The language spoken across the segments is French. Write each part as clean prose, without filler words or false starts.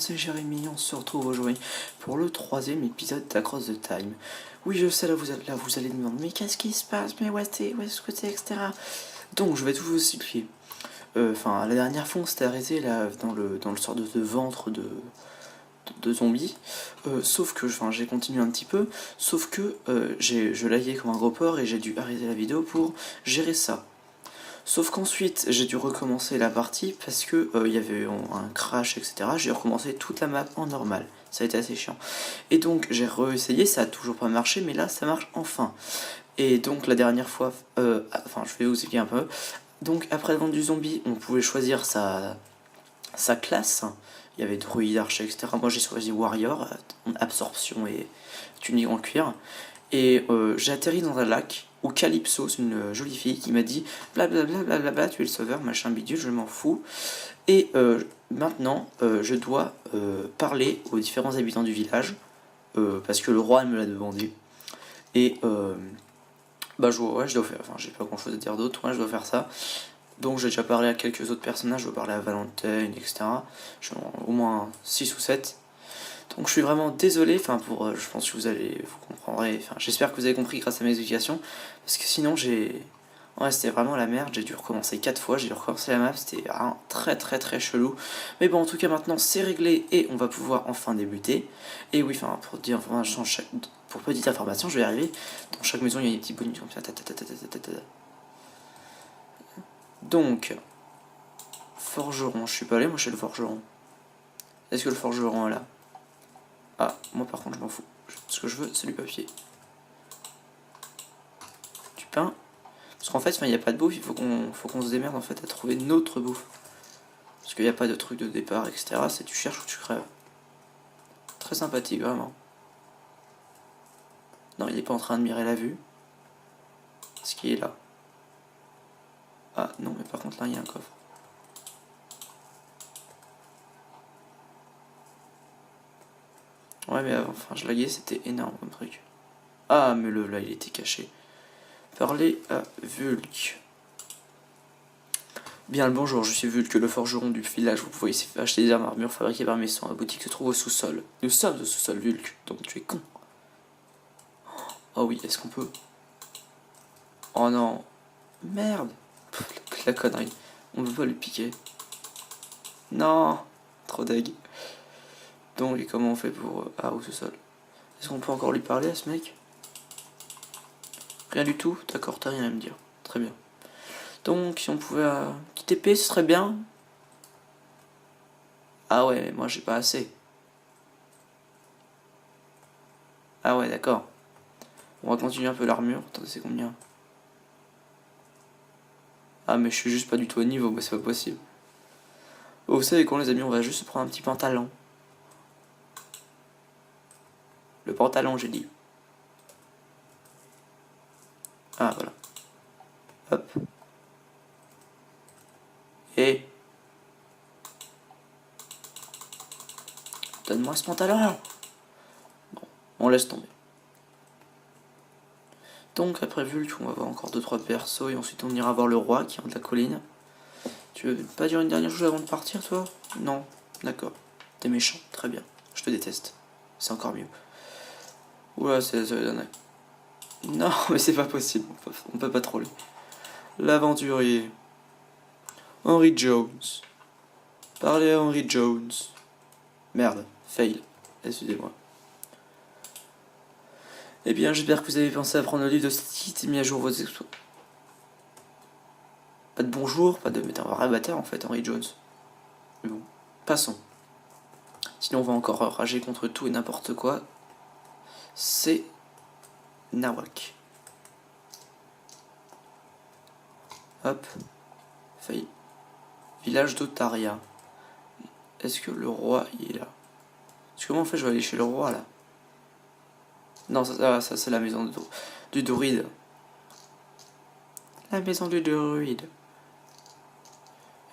monde, c'est Jérémy, on se retrouve aujourd'hui pour le 3e épisode d'Across the Time. Oui, je sais, là vous allez me demander, mais qu'est-ce qui se passe, mais où est-ce que c'est, etc. Donc, je vais tout vous expliquer. Enfin, la dernière fois, on s'était arrêté là, dans le sort de ventre de zombies. Sauf que, j'ai continué un petit peu, sauf que je laguais comme un gros porc et j'ai dû arrêter la vidéo pour gérer ça. Sauf qu'ensuite, j'ai dû recommencer la partie parce que il y avait un crash, etc. J'ai recommencé toute la map en normal. Ça a été assez chiant. Et donc, j'ai réessayé, ça a toujours pas marché, mais là, ça marche enfin. Et donc, la dernière fois, je vais vous expliquer un peu. Donc, après le vente du zombie, on pouvait choisir sa classe. Il y avait druide, archer, etc. Moi, j'ai choisi warrior, absorption et tunique en cuir. Et j'ai atterri dans un lac où Calypso, c'est une jolie fille, qui m'a dit blablabla, bla, tu es le sauveur, machin bidule, je m'en fous. Et maintenant, je dois parler aux différents habitants du village, parce que le roi me l'a demandé. Et je dois faire, j'ai pas grand chose à dire d'autre, je dois faire ça. Donc j'ai déjà parlé à quelques autres personnages, je dois parler à Valentine, etc. Au moins 6 ou 7. Donc je suis vraiment désolé, je pense que vous comprendrez, j'espère que vous avez compris grâce à mes explications, parce que sinon c'était vraiment la merde, j'ai dû recommencer 4 fois, j'ai dû recommencer la map, c'était vraiment très très très chelou. Mais bon, en tout cas maintenant c'est réglé et on va pouvoir enfin débuter. Et oui, pour petite information, je vais y arriver, dans chaque maison il y a des petits bonus comme ça, Donc, forgeron, je suis pas allé moi chez le forgeron. Est-ce que le forgeron est là? Ah, moi par contre je m'en fous. Ce que je veux, c'est du papier. Du pain. Parce qu'en fait, il n'y a pas de bouffe, il faut qu'on se démerde en fait à trouver notre bouffe. Parce qu'il n'y a pas de truc de départ, etc. C'est tu cherches ou tu crèves. Très sympathique, vraiment. Non, il n'est pas en train de mirer la vue. Est-ce qu'il est là? Ah non, mais par contre là, il y a un coffre. Ouais, mais avant, je laguais, c'était énorme comme truc. Ah, mais là, il était caché. Parler à Vulk. Bien le bonjour, je suis Vulk, le forgeron du village. Vous pouvez ici acheter des armes armures fabriquées par mes soins. La boutique se trouve au sous-sol. Nous sommes au sous-sol, Vulk, donc tu es con. Oh oui, est-ce qu'on peut... Oh non. Merde. La connerie. On peut pas lui piquer. Non. Trop deg. Donc, et comment on fait pour... Ah, au sous-sol. Est-ce qu'on peut encore lui parler à ce mec? Rien du tout? D'accord, t'as rien à me dire. Très bien. Donc, si on pouvait... Petite épée, ce serait bien. Ah ouais, mais moi j'ai pas assez. Ah ouais, d'accord. On va continuer un peu l'armure. Attendez, c'est combien? Ah, mais je suis juste pas du tout au niveau, bah c'est pas possible. Oh, vous savez quoi, les amis, on va juste prendre un petit pantalon. Le pantalon, j'ai dit. Ah, voilà. Hop. Et... Donne-moi ce pantalon. Bon, on laisse tomber. Donc, après Vulk, on va voir encore 2-3 persos, et ensuite on ira voir le roi qui est en haut de la colline. Tu veux pas dire une dernière chose avant de partir, toi? Non. D'accord. T'es méchant, très bien. Je te déteste. C'est encore mieux. Oula, c'est la... Non, mais c'est pas possible, on peut pas troller. L'aventurier. Henry Jones. Parlez à Henry Jones. Merde, fail. Excusez-moi. Eh bien, j'espère que vous avez pensé à prendre le livre de ce site et mis à jour vos exploits. Pas de bonjour, pas de... Mais t'es un vrai bâtard en fait, Henry Jones. Mais bon, passons. Sinon, on va encore rager contre tout et n'importe quoi. C'est... Nawak. Hop. Failli. Village d'Otaria. Est-ce que le roi il est là? Parce que comment en fait je vais aller chez le roi là? Non, ça c'est la maison du druide. La maison du druide.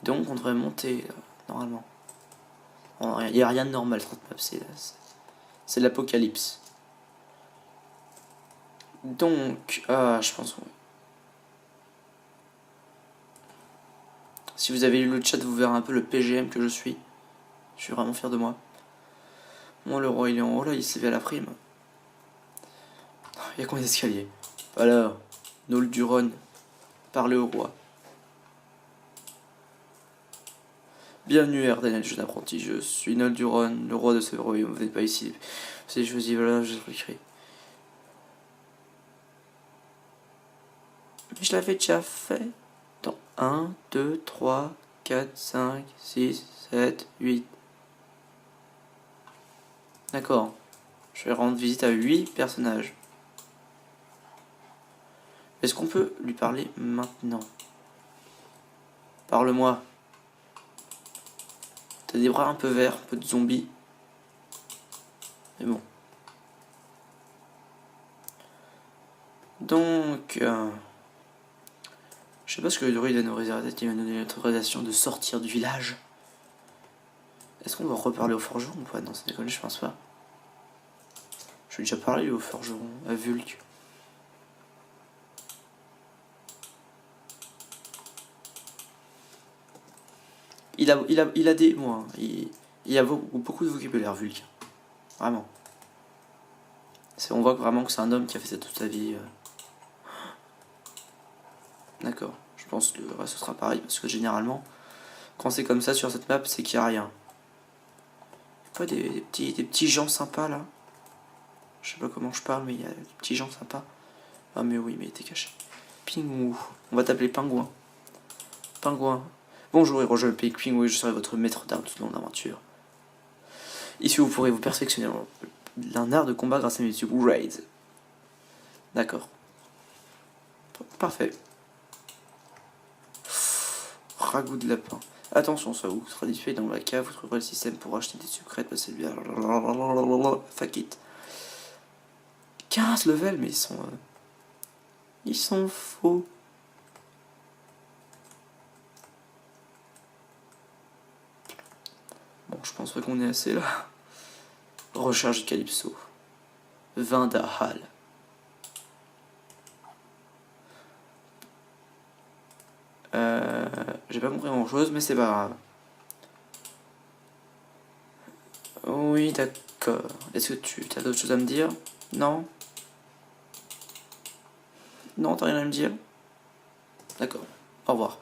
Et donc on devrait monter normalement. Il n'y a rien de normal cette map, c'est l'apocalypse. Donc, je pense... Ouais. Si vous avez lu le chat, vous verrez un peu le PGM que je suis. Je suis vraiment fier de moi. Moi, le roi, il est en haut, là, il s'est fait à la prime. Il y a combien d'escaliers? Alors, Nol Duron, parlez au roi. Bienvenue, Erdenel, jeune apprenti. Je suis Nol Duron, le roi de ce royaume. Vous n'êtes pas ici. C'est choisi, voilà, je l'écris. Mais je l'avais déjà fait. Dans 1, 2, 3, 4, 5, 6, 7, 8. D'accord. Je vais rendre visite à 8 personnages. Est-ce qu'on peut lui parler maintenant? Parle-moi. T'as des bras un peu verts, un peu de zombie. Mais bon. Donc, je sais pas ce que le druide va nous réserver. Il va nous donner l'autorisation de sortir du village. Est-ce qu'on va reparler au forgeron ou pas? Non, c'est déconne, je pense pas. Je vais déjà parler au forgeron, à Vulc. Il a des mots, hein. Il a beaucoup de vocabulaire, Vulc. Vraiment. On voit vraiment que c'est un homme qui a fait ça toute sa vie. D'accord. Je pense que le reste sera pareil, parce que généralement, quand c'est comme ça sur cette map, c'est qu'il n'y a rien. Pas des petits gens sympas là. Je sais pas comment je parle, mais il y a des petits gens sympas. Ah mais oui, mais il était caché. Pingou. On va t'appeler Pingouin. Pingouin. Bonjour héros, je m'appelle Pingouin, je serai votre maître d'armes tout au long de l'aventure. Ici, vous pourrez vous perfectionner d'un art de combat grâce à mes upgrades. D'accord. Parfait. Ragoût de lapin. Attention, ça vous sera disponible dans la cave, vous trouverez le système pour acheter des secrets, passer bien. Fuck it. 15 levels, mais ils sont faux. Bon, je pense pas qu'on est assez là. Recharge Calypso. Vindahal. J'ai pas compris grand chose, mais c'est pas grave. Oui, d'accord. Est-ce que tu as d'autres choses à me dire? Non? Non, t'as rien à me dire? D'accord. Au revoir.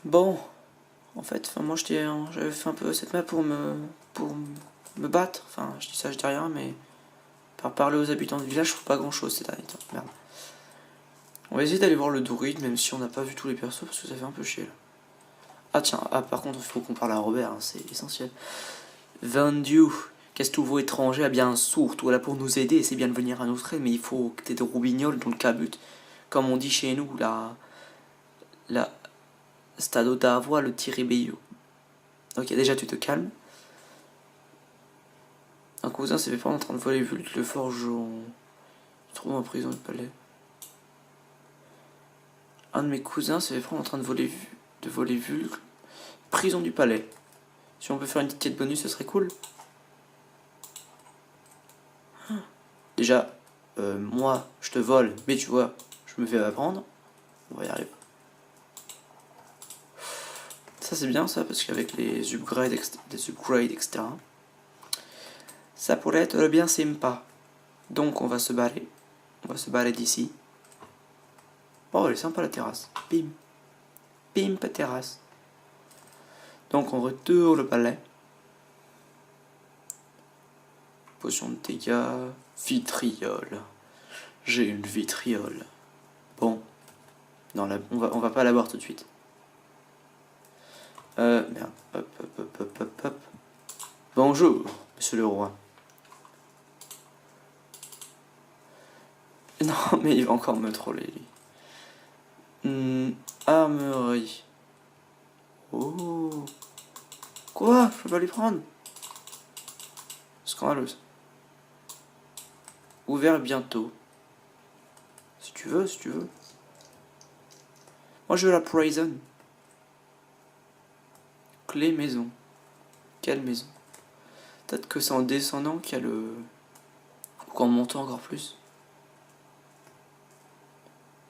Bon. En fait, moi j'avais fait un peu cette map pour me battre. Enfin, je dis ça, je dis rien, mais par parler aux habitants du village, je trouve pas grand chose ces derniers temps. Merde. On va essayer d'aller voir le druide, même si on n'a pas vu tous les persos, parce que ça fait un peu chier là. Ah tiens, par contre, il faut qu'on parle à Robert, hein, c'est essentiel. Vendu, qu'est-ce que vous étranger à bien sourd, toi là pour nous aider, c'est bien de venir à notre aide, mais il faut que t'aies des roubignol dans le cabut. Comme on dit chez nous, la stado d'avoie, le tiribello. Ok, déjà tu te calmes. Un cousin s'est fait prendre en train de voler Vulc, le forgeron. Il se trouve en prison du palais. Un de mes cousins s'est fait prendre en train de voler Vulc, prison du palais. Si on peut faire une petite quête bonus, ce serait cool. Déjà, moi, je te vole, mais tu vois, je me fais apprendre. On va y arriver. Ça c'est bien ça, parce qu'avec les upgrades, etc., ça pourrait être bien sympa. Donc on va se barrer. On va se barrer d'ici. Oh, elle est sympa la terrasse. Bim. Bim, pas terrasse. Donc on retourne au palais. Potion de dégâts. Vitriol. J'ai une vitriole. Bon. Non, on va pas la boire tout de suite. Merde. Hop. Bonjour, monsieur le roi. Non, mais il va encore me troller, lui. Armerie. Oh. Quoi? Je peux pas lui prendre? Scandaleuse. Ouvert bientôt. Si tu veux. Moi, je veux la prison. Clé maison. Quelle maison? Peut-être que c'est en descendant qu'il y a le... Ou qu'en montant encore plus.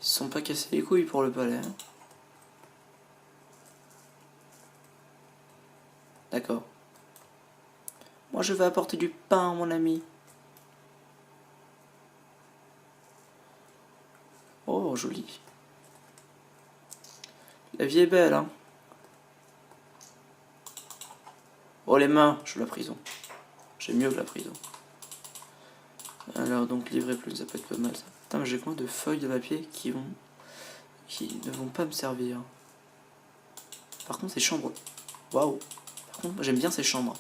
Ils se sont pas cassés les couilles pour le palais. Hein. D'accord. Moi je vais apporter du pain, mon ami. Oh, joli. La vie est belle, hein. Oh, les mains, je veux la prison. J'ai mieux que la prison. Alors, donc, livrer plus, ça peut être pas mal, ça. Putain, mais j'ai combien de feuilles de papier qui ne vont pas me servir. Par contre, ces chambres... Waouh. Par contre, moi, j'aime bien ces chambres.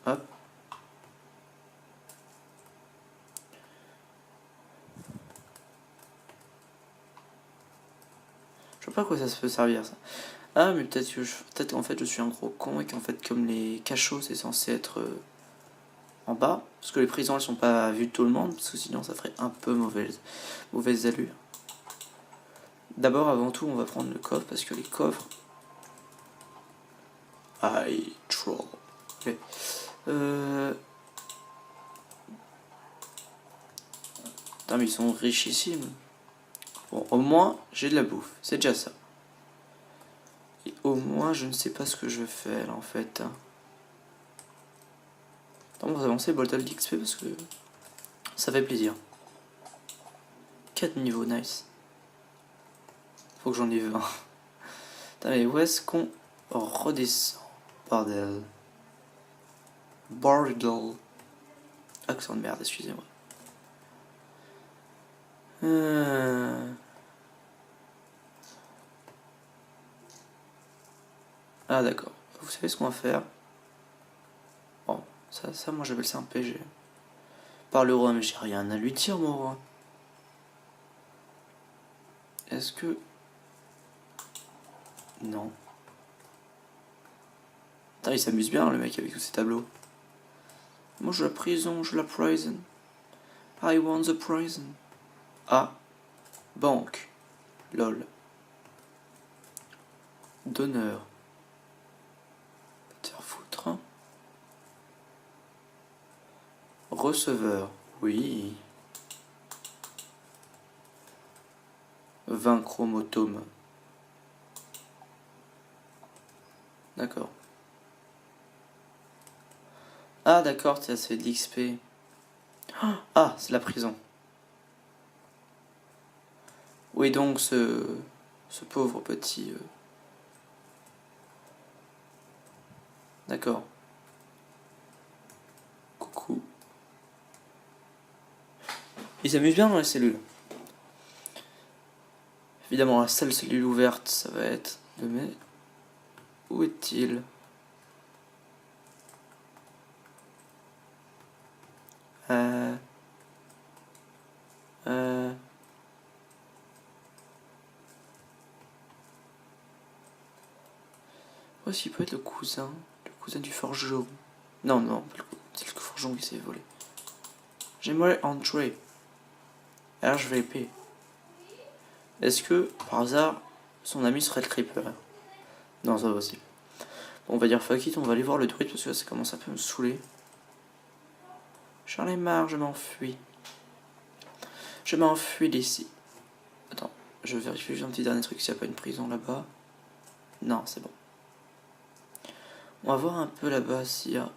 Hop. Je vois pas à quoi ça se peut servir, ça. Ah, mais peut-être que peut-être qu'en fait, je suis un gros con et qu'en fait, comme les cachots, c'est censé être en bas, parce que les prisons, elles sont pas vues de tout le monde, parce que sinon, ça ferait un peu mauvaise allure. D'abord, avant tout, on va prendre le coffre, parce que les coffres... I troll. Ok. Putain, mais ils sont richissimes. Bon, au moins, j'ai de la bouffe. C'est déjà ça. Et au moins, je ne sais pas ce que je fais, là, en fait. Attends, on va avancer Boltal d'XP, parce que ça fait plaisir. 4 niveaux, nice. Faut que j'en ai 20. Putain, mais où est-ce qu'on redescend? Bordel. Bordel. Accent de merde, excusez-moi. Ah d'accord. Vous savez ce qu'on va faire? Bon, ça moi j'appelle ça un PG. Par le roi, mais j'ai rien à lui dire, mon roi. Est-ce que... Non. Putain, il s'amuse bien, le mec, avec tous ces tableaux. Moi, je veux la prison, je veux la prison. I want the prison. Ah. Banque. Lol. Donneur. Te faire foutre. Hein. Receveur. Oui. 20 chromotomes. D'accord. Ah d'accord, ça se fait de l'XP. Ah, c'est la prison. Oui, donc ce pauvre petit... D'accord. Coucou. Il s'amuse bien dans les cellules. Évidemment, la seule cellule ouverte, ça va être de mai. Où est-il? Voici peut être le cousin du forgeron. Non, non, c'est le forgeron qui s'est volé. J'aimerais entrer. Alors je vais épée. Est-ce que, par hasard, son ami serait le creeper? Non, c'est pas possible. Bon, on va dire fuck it, on va aller voir le druide parce que là, ça commence un peu à me saouler. J'en ai marre, je m'enfuis. Je m'enfuis d'ici. Attends, je vérifie juste un petit dernier truc s'il n'y a pas une prison là-bas. Non, c'est bon. On va voir un peu là-bas s'il y a...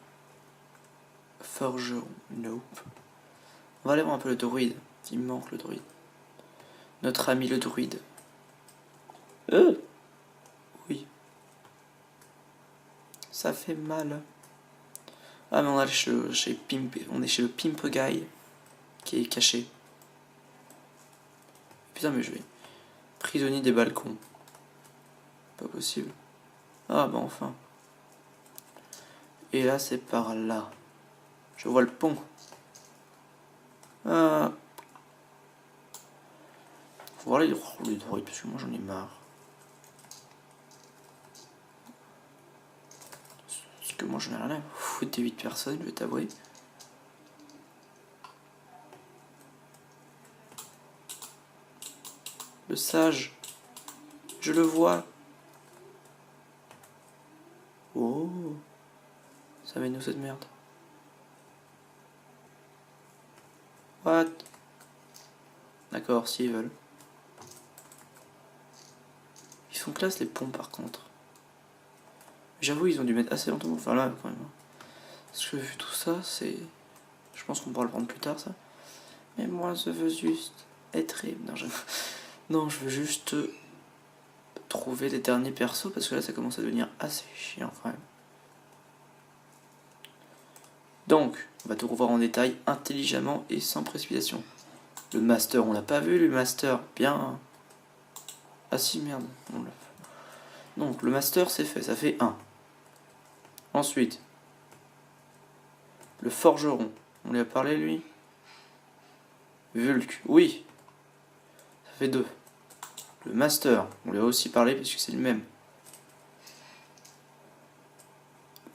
Forgeron. Nope. On va aller voir un peu le druide. Il me manque le druide. Notre ami le druide. Oui. Ça fait mal. Ah mais on est chez Pimp. On est chez le Pimp Guy. Qui est caché. Putain mais je vais. Prisonnier des balcons. Pas possible. Ah bah enfin. Et là c'est par là. Je vois le pont. Ah. Faut voir les droïdes parce que moi j'en ai marre. Parce que moi j'en ai rien à foutre des 8 personnes, je vais t'avouer. Le sage. Je le vois. Oh. Ça mène où cette merde? What? D'accord, s'ils veulent. Ils sont classe les ponts par contre. J'avoue, ils ont dû mettre assez longtemps pour faire là, quand même. Parce que vu tout ça, c'est... Je pense qu'on pourra le prendre plus tard, ça. Mais moi, je veux juste être... Non, je veux juste trouver les derniers persos, parce que là, ça commence à devenir assez chiant, quand même. Donc, on va tout revoir en détail, intelligemment et sans précipitation. Le master, on l'a pas vu, le master. Bien. Ah si, merde. On l'a fait. Donc, le master, c'est fait. Ça fait 1. Ensuite, le forgeron. On lui a parlé, lui. Vulk. Oui. Ça fait 2. Le master. On lui a aussi parlé, parce que c'est le même.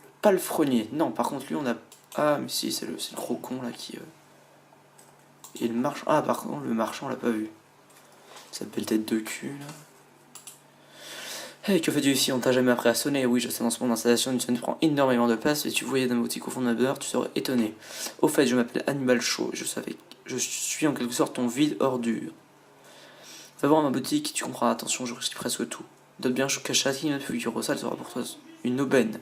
Le palefrenier. Non, par contre, lui, on a... Ah, mais si, c'est le gros con, là, qui... Et le marchand... Ah, par contre, le marchand, on l'a pas vu. Ça s'appelle tête de cul, là. Hey, que fais-tu ici? On t'a jamais appris à sonner? Oui, je sais, dans ce monde d'installation, tu prends énormément de place, et tu voyais d'un boutique au fond de ma beurre, tu serais étonné. Au fait, je m'appelle Hannibal Shaw, je suis en quelque sorte ton vide ordure. Va voir ma boutique, tu comprends, attention, je risque presque tout. Note bien que chaque figure ressale sera pour toi une aubaine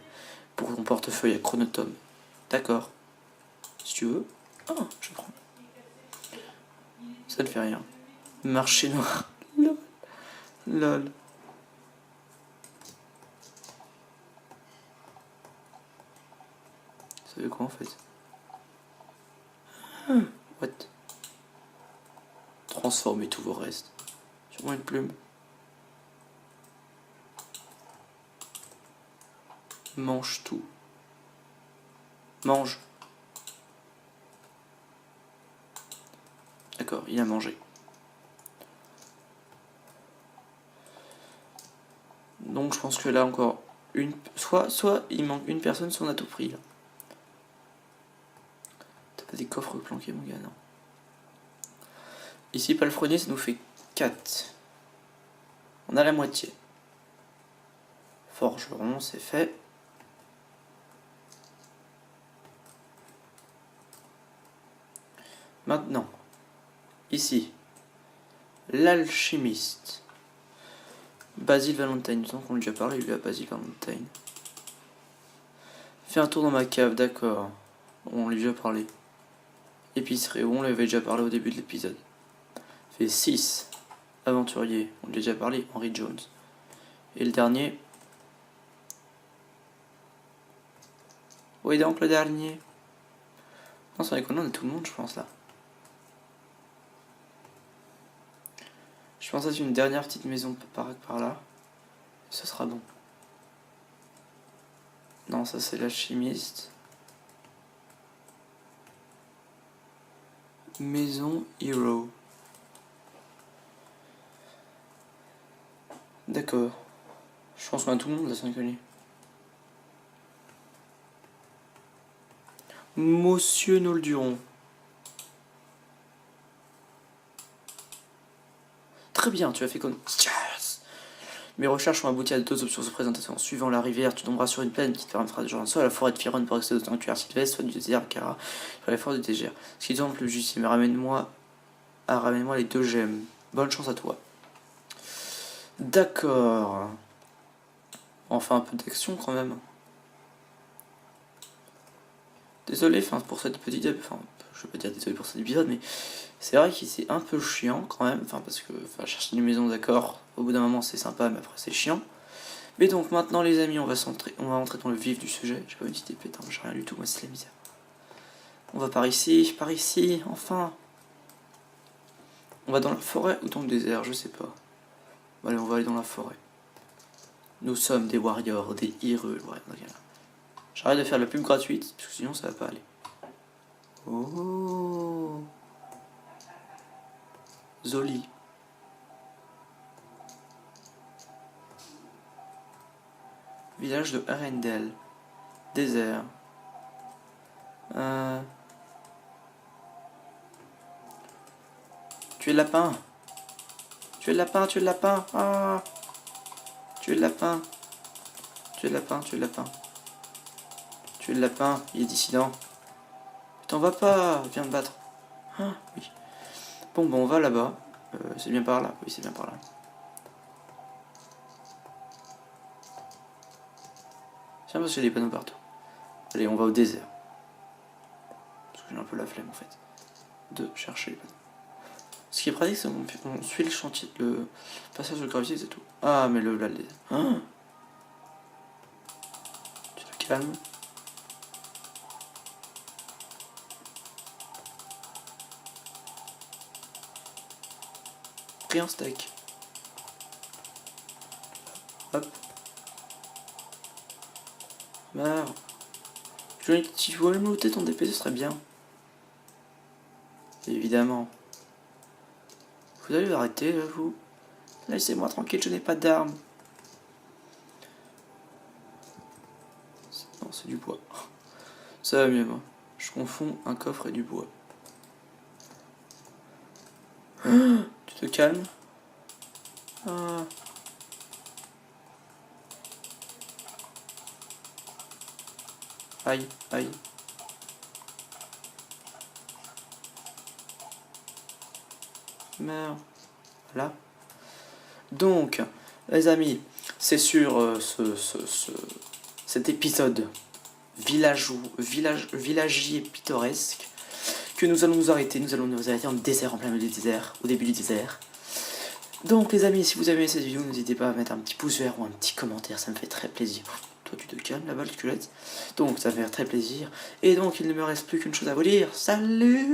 pour ton portefeuille à chronotome. D'accord. Si tu veux. Ah, je prends. Ça ne fait rien. Marché noir. Lol. Lol. Ça veut quoi en fait? What? Transformez tous vos restes. Sûrement une plume. Mange tout. Mange. D'accord, il a mangé. Donc je pense que là encore une. Soit il manque une personne, soit on a tout pris là. T'as pas des coffres planqués mon gars, non. Ici palefrenier ça nous fait 4. On a la moitié. Forgeron, c'est fait. Maintenant, ici, l'alchimiste. Basil Valentine, tant qu'on lui a déjà parlé, lui à Basil Valentine. Fais un tour dans ma cave, d'accord. On lui a déjà parlé. Épicerie, on lui avait déjà parlé au début de l'épisode. Fait 6. Aventurier, on lui a déjà parlé, Henry Jones. Et le dernier. Où est donc le dernier? Non, c'est vrai qu'on a tout le monde, je pense là. Je pense que c'est une dernière petite maison par là. Ce sera bon. Non, ça c'est l'alchimiste. Maison Hero. D'accord. Je pense qu'on a tout le monde là, c'est inconnu. Monsieur Nolduron. Très bien, tu as fait comme... Yes. Mes recherches ont abouti à 2 options de présentation. Suivant la rivière, tu tomberas sur une plaine qui te permettra de joindre soit la forêt de Firon pour accéder au sanctuaire sylvestre, soit du désert Cara pour la forêt du désert. Ce qui tombe le plus juste, mais ramène-moi les 2 gemmes. Bonne chance à toi. D'accord. Enfin un peu d'action quand même. Désolé pour cette petite... Enfin, je vais pas dire désolé pour cet épisode, mais c'est vrai que c'est un peu chiant quand même. Enfin, parce que chercher une maison, d'accord, au bout d'un moment c'est sympa, mais après c'est chiant. Mais donc maintenant les amis, on va entrer dans le vif du sujet. J'ai pas une petite épée, j'ai rien du tout, moi c'est la misère. On va par ici, enfin. On va dans la forêt ou dans le désert, je sais pas. Bon, allez, on va aller dans la forêt. Nous sommes des warriors, des héros. Ouais, j'arrête de faire la pub gratuite, parce que sinon ça va pas aller. Oh, Zoli. Village de Arendelle. Désert. Tu es le lapin. Tu es le lapin, tu es le lapin. Ah. Tu es le lapin. Tu es le lapin, tu es le lapin. Tu es le lapin, il est dissident. T'en vas pas, viens me battre. Ah, oui. Bon, on va là-bas. C'est bien par là. Oui, c'est bien par là. Tiens, parce qu'il y a des panneaux partout. Allez, on va au désert. Parce que j'ai un peu la flemme en fait de chercher les panneaux. Ce qui est pratique, c'est qu'on suit le chantier, le passage de gravité, c'est tout. Ah, mais là, le désert. Ah, tu te calmes. Pris un steak. Hop. Merde. Si tu voulais me looter ton DP, ce serait bien. Évidemment. Vous allez arrêter, là, vous. Laissez-moi tranquille, je n'ai pas d'armes. Non, c'est du bois. Ça va mieux, moi. Je confonds un coffre et du bois. Tu te calmes. Ah. Aïe, aïe. Merde. Voilà. Donc, les amis, c'est sur cet épisode villagier pittoresque que nous allons nous arrêter. Nous allons nous arrêter en désert, en plein milieu du désert, au début du désert. Donc les amis, si vous avez aimé cette vidéo, n'hésitez pas à mettre un petit pouce vert ou un petit commentaire, ça me fait très plaisir. Toi tu te calmes là-bas le squelette. Donc ça me fait très plaisir. Et donc il ne me reste plus qu'une chose à vous dire. Salut!